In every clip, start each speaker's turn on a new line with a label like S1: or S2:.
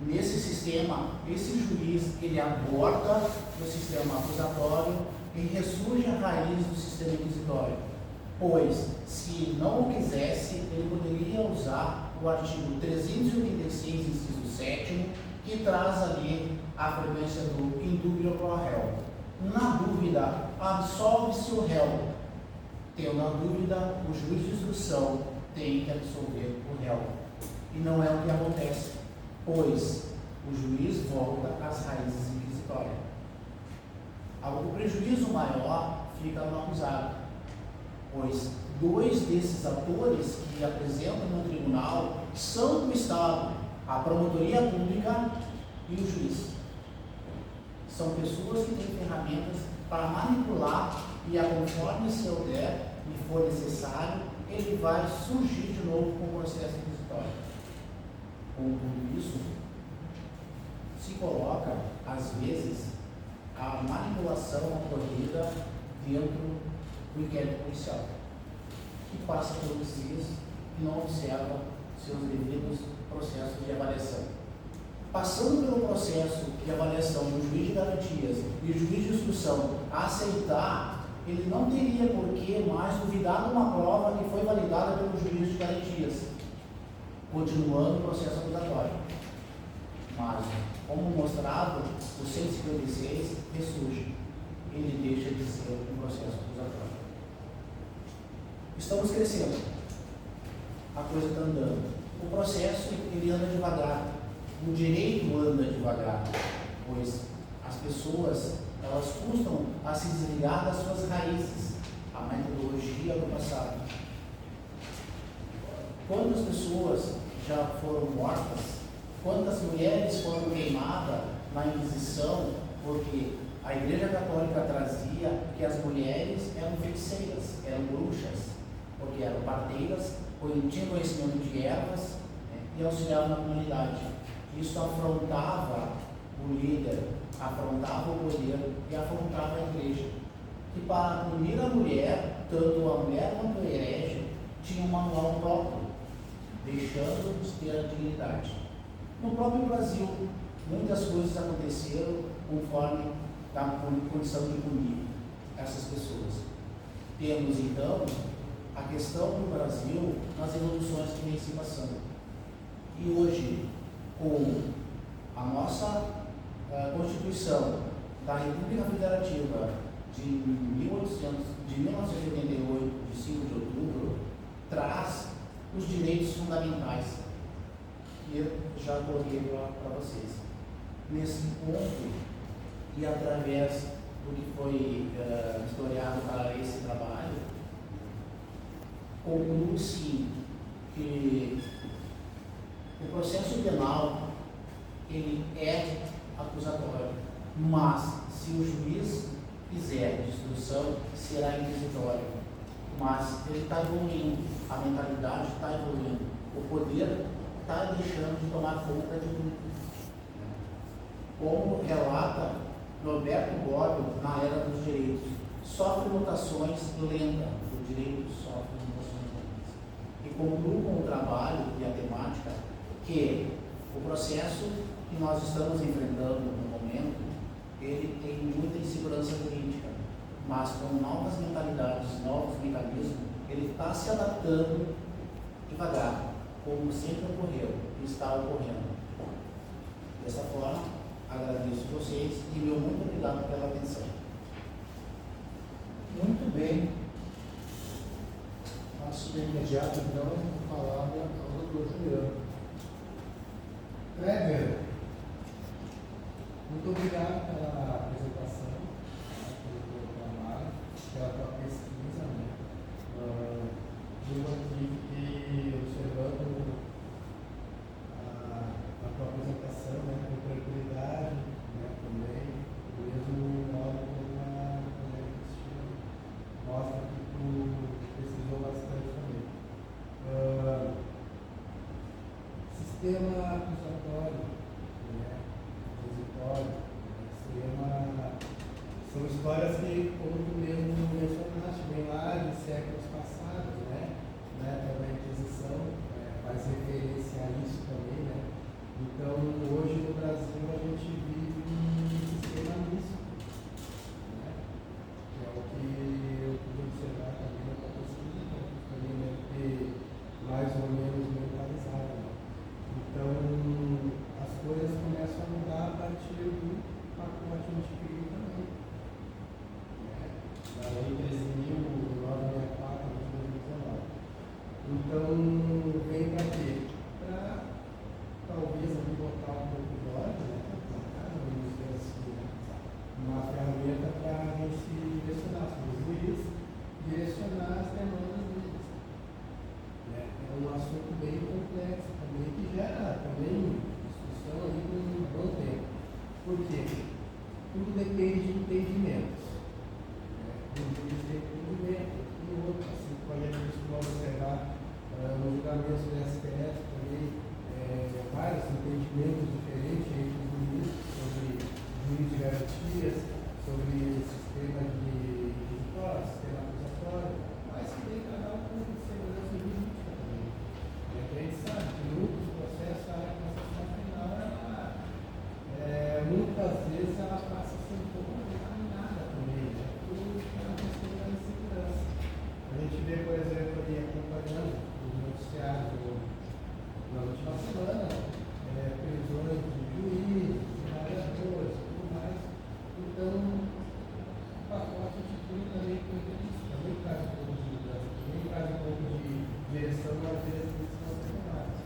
S1: Nesse sistema, esse juiz, ele aborta o sistema acusatório e ressurge a raiz do sistema inquisitório, pois, se não o quisesse, ele poderia usar o artigo 386, inciso 7º, que traz ali a frequência do in dubio pro réu. Na dúvida, absolve-se o réu. Tendo a dúvida, o juiz de instrução tem que absolver o réu. E não é o que acontece, pois o juiz volta às raízes inquisitórias. O prejuízo maior fica no acusado, pois dois desses atores que apresentam no tribunal são do Estado, a promotoria pública e o juiz. São pessoas que têm ferramentas para manipular e, conforme se houver e for necessário, ele vai surgir de novo com o processo inquisitório. Com tudo isso, se coloca, às vezes, a manipulação ocorrida dentro do inquérito policial, que passa pelos juízes e não observa seus devidos processos de avaliação. Passando pelo processo de avaliação do juiz de garantias e do juiz de instrução a aceitar, ele não teria por que mais duvidar de uma prova que foi validada pelo juiz de garantias, continuando o processo acusatório. Mas, como mostrado, o 156 ressurge. Ele deixa de ser um processo acusatório. Estamos crescendo. A coisa está andando. O processo, ele anda devagar. O direito anda devagar, pois as pessoas, elas custam a se desligar das suas raízes, a metodologia do passado. Quantas pessoas já foram mortas? Quantas mulheres foram queimadas na Inquisição, porque a Igreja Católica trazia que as mulheres eram feiticeiras, eram bruxas, porque eram parteiras, tinham conhecimento de ervas, né, e auxiliavam na comunidade. Isso afrontava o líder, afrontava o poder e afrontava a Igreja. E para punir a mulher, tanto a mulher quanto o herege, tinha um manual próprio, deixando de ter a dignidade. No próprio Brasil, muitas coisas aconteceram conforme a condição de punir essas pessoas. Temos, então, a questão do Brasil nas evoluções que vem se passando. E hoje, com a nossa Constituição da República Federativa de 1988, de 5 de outubro, traz os direitos fundamentais, que eu já coloquei para vocês. Nesse ponto, e através do que foi historiado para esse trabalho, concluo sim que o processo penal ele é acusatório, mas se o juiz fizer de instrução, será inquisitório. Mas ele está evoluindo, a mentalidade está evoluindo, o poder está deixando de tomar conta de tudo. Como relata Norberto Bobbio na Era dos Direitos, sofre mutações lentas, o direito sofre mutações lentas. E concluo com o trabalho e a temática que o processo que nós estamos enfrentando no momento, ele tem muita insegurança jurídica, mas com novas mentalidades, novos mecanismos, ele está se adaptando devagar, como sempre ocorreu e está ocorrendo. Dessa forma, agradeço a vocês e meu muito obrigado pela atenção.
S2: Muito bem. Passo de imediato, então, a palavra ao doutor Juliano. Kleber, muito obrigado pela apresentação, pelo trabalho, pela tua pesquisa, né? Eu aqui fiquei observando a tua apresentação, né, com tranquilidade, né, também, do mesmo modo como a colega Cristina mostra que tu pesquisou bastante também. Sistema acusatório, né, inquisitório, sistema Então, vem para quê? Para talvez ali botar um pouco de ordem, né? Vamos dizer assim, né? Uma ferramenta para a gente direcionar os juízes, direcionar as demandas deles. É um assunto bem complexo também, que gera também discussão aí por um bom tempo. Por quê? Tudo depende de entendimentos. Um juiz tem entendimento, e outro, assim como a gente costuma observar nos julgamentos do STF também, vários entendimentos diferentes entre os juízes sobre juiz de garantias, sobre o sistema de vitória, sistema acusatório, mas que tem cada um com segurança jurídica também. A gente sabe que muitos processos, a área processual penal, muitas vezes ela passa a ser um pouco contaminada também, né? Por uma questão da insegurança. A gente vê, por exemplo, ali acompanhando os noticiários na última semana, prisões de juízes, de vereadores e tudo mais. Então, o pacote de tudo também foi isso, também traz um pouco de mudança, também traz um pouco de direção nas direções que são tomadas.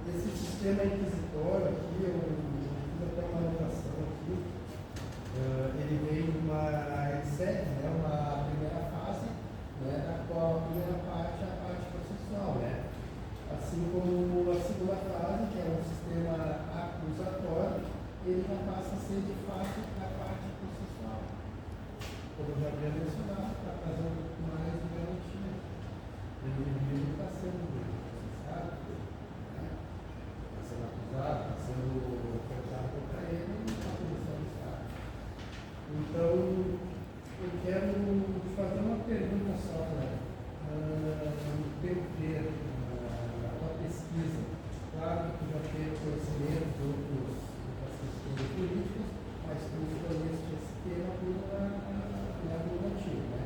S2: Esse sistema inquisitório aqui, eu fiz até uma anotação aqui, ele veio de uma EDSEC, né, uma primeira fase, né, da qual a primeira parte é a parte processual, né? Assim como a segunda fase, que é um sistema acusatório, ele já passa a ser de fato a parte processual. Como eu já havia mencionado, para trazer um pouco mais de garantia. O indivíduo está sendo processado, né? Está sendo acusado, está sendo ofertado contra ele e está posição do Estado. Então, eu quero fazer uma pergunta só, né? No teu ver, na tua pesquisa, claro que tu já teve conhecimento de outras questões políticas, mas tu conhece esse tema por um motivo, né?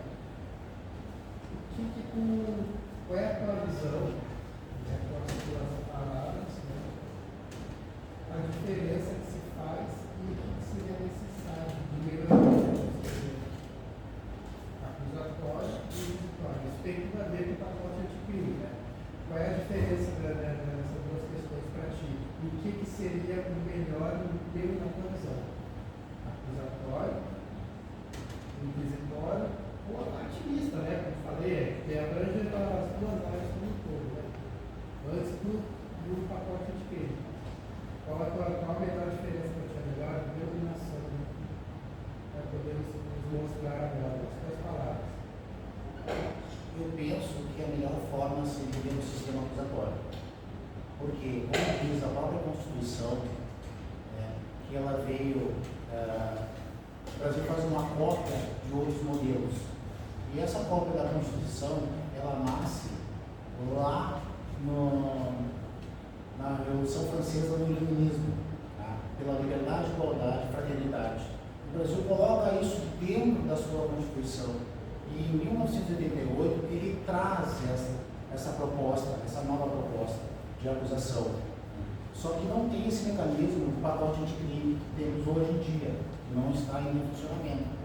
S2: Qual é a tua visão, né, com as tuas palavras, né, a diferença que se faz e o que seria necessário de melhoria acusatória e inquisitória? Respeito da lei do pacote anticrime, né? Qual é a diferença dessas duas questões para ti? E o que seria o melhor no teu e na tua visão? Acusatório, inquisitório ou ativista, né? Como falei, que abrange as duas áreas como um todo, né? Antes do pacote anticrime. Qual a melhor diferença para ti? A melhor denominação, né? Para poder nos mostrar melhor as tuas palavras.
S1: Eu penso que a melhor forma seria no sistema acusatório. Porque, como diz a própria Constituição, que ela veio, o Brasil faz uma cópia de outros modelos. E essa cópia da Constituição, ela nasce lá na Revolução Francesa do Iluminismo, tá? Pela liberdade, igualdade e fraternidade. O Brasil coloca isso dentro da sua Constituição. E em 1988 ele traz essa proposta, essa nova proposta de acusação. Só que não tem esse mecanismo do pacote anticrime que temos hoje em dia, que não está ainda em funcionamento.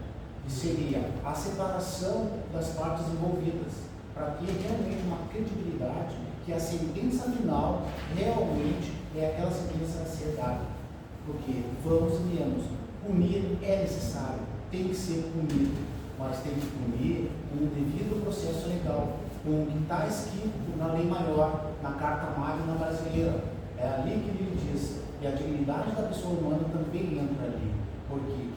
S1: E seria a separação das partes envolvidas, para ter realmente uma credibilidade que a sentença final realmente é aquela sentença a ser dada. Porque, vamos e menos, punir é necessário, tem que ser punido, mas tem que punir com o devido processo legal, com o que está escrito na lei maior, na Carta Magna brasileira. É ali que ele diz, e a dignidade da pessoa humana também entra ali, porque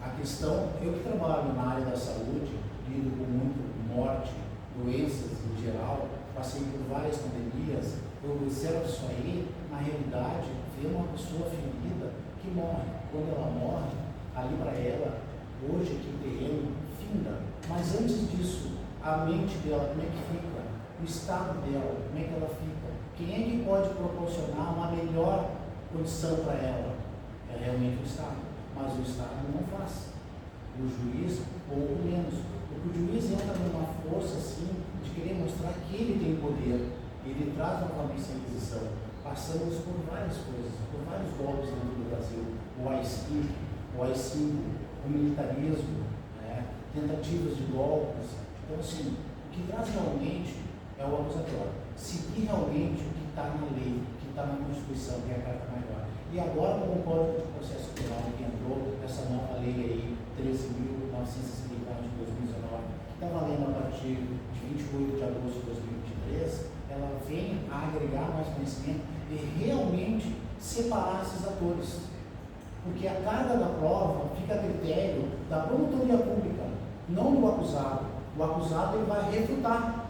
S1: a questão, eu que trabalho na área da saúde, lido com muito morte, doenças em geral, passei por várias pandemias, eu observo isso aí, na realidade, ver uma pessoa ferida que morre. Quando ela morre, ali para ela, hoje aqui o terreno finda, mas antes disso, a mente dela, como é que fica? O estado dela, como é que ela fica? Quem é que pode proporcionar uma melhor condição para ela? É realmente o Estado, mas o Estado não faz. O juiz, pouco menos. Porque o juiz entra numa força assim, de querer mostrar que ele tem poder. Ele traz novamente essa inquisição. Passamos por várias coisas, por vários golpes dentro do Brasil. O AI-5, o militarismo, né? Tentativas de golpes. Então, assim, o que traz realmente é o acusatório. Seguir realmente o que está na lei, o que está na Constituição, que é a Carta Magna. E agora, com o Código de Processo Penal que entrou, essa nova lei aí, 13.964 de 2019, que está valendo a partir de 28 de agosto de 2023, ela vem a agregar mais conhecimento e realmente separar esses atores. Porque a carga da prova fica a critério da promotoria pública, não do acusado. O acusado ele vai refutar.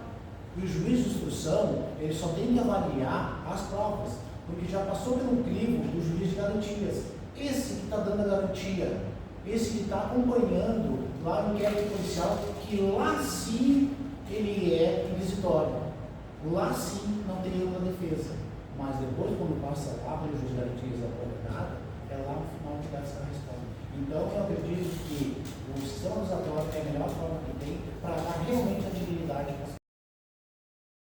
S1: E o juiz de instrução, ele só tem que avaliar as provas, porque já passou pelo crivo do juiz de garantias. Esse que está dando a garantia, esse que está acompanhando lá no inquérito policial, que lá sim ele é inquisitório. Lá sim não tem outra defesa. Mas depois, quando passa lá pelo juiz de garantias da prova dada, é lá no final que dá essa resposta. Então, eu acredito que o sistema acusatório é a melhor forma que tem para dar realmente a dignidade